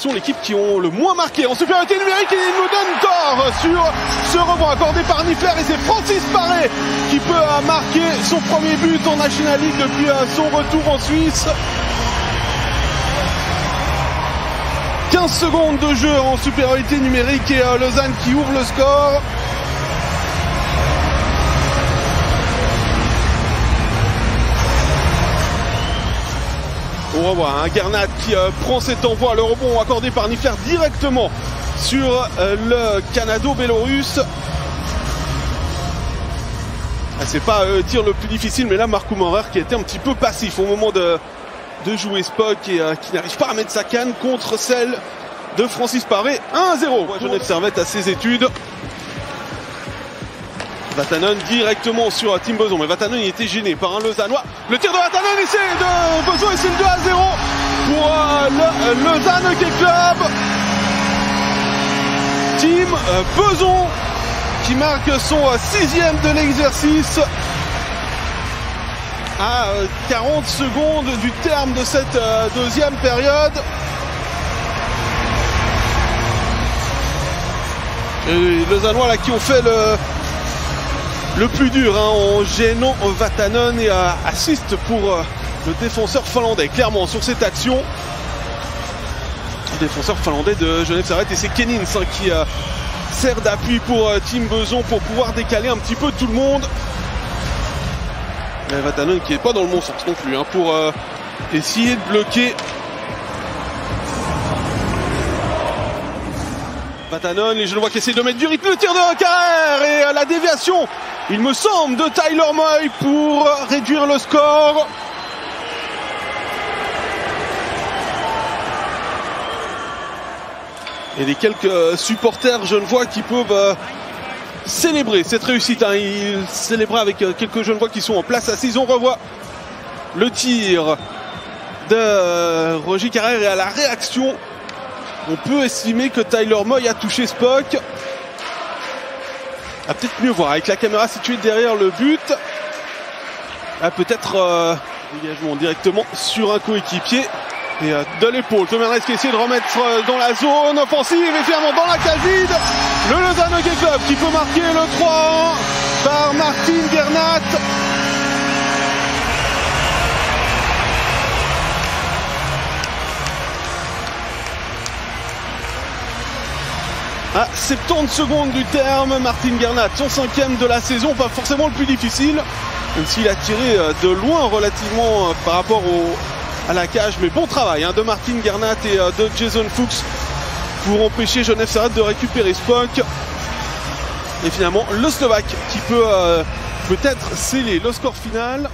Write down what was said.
sont l'équipe qui ont le moins marqué en supériorité numérique et il nous donne tort sur ce rebond accordé par Niffler et c'est Francis Paré qui peut marquer son premier but en National League depuis son retour en Suisse. 15 secondes de jeu en supériorité numérique et Lausanne qui ouvre le score. On revoit un Gernat qui prend cet envoi, le rebond accordé par Niffler directement sur le canado-bélorusse. C'est pas le tir le plus difficile, mais là Marco Maurer qui a été un petit peu passif au moment de jouer Spock et qui n'arrive pas à mettre sa canne contre celle de Francis Paré. 1-0. Genève Servette à ses études. Vatanen directement sur Tim Beson, mais Vatanen il était gêné par un Lausannois. Le tir de Vatanen et c'est de Beson et c'est le 2-0 pour le Lausanne Hockey Club. Tim Beson qui marque son 6e de l'exercice à 40 secondes du terme de cette deuxième période. Et les Lausannois là qui ont fait le plus dur en gênant Vatanen et assiste pour le défenseur finlandais. Clairement sur cette action, le défenseur finlandais de Genève Servette et c'est Kennins qui sert d'appui pour Tim Beson pour pouvoir décaler un petit peu tout le monde. Mais Vatanen qui n'est pas dans le bon sens non plus pour essayer de bloquer. Vatanen, les Genevois qui essaient de mettre du rythme, le tir de Carrère et la déviation, il me semble, de Tyler Moy pour réduire le score. Et les quelques supporters genevois qui peuvent célébrer cette réussite. Ils célébraient avec quelques Genevois qui sont en place assises. On revoit le tir de Roger Carrère et à la réaction, on peut estimer que Tyler Moy a touché Spock. À peut-être mieux voir avec la caméra située derrière le but. Peut-être dégagement directement sur un coéquipier. Et de l'épaule, Tomernes qui essaie de remettre dans la zone offensive et finalement dans la case vide. Le Lausanne Hockey Club qui peut marquer le 3-1 par Martin Gernat. À 70 secondes du terme, Martin Gernat, son 5e de la saison, pas forcément le plus difficile, même s'il a tiré de loin relativement par rapport à la cage, mais bon travail de Martin Gernat et de Jason Fuchs pour empêcher Genève Servette de récupérer Spock. Et finalement, le Slovaque qui peut peut-être sceller le score final.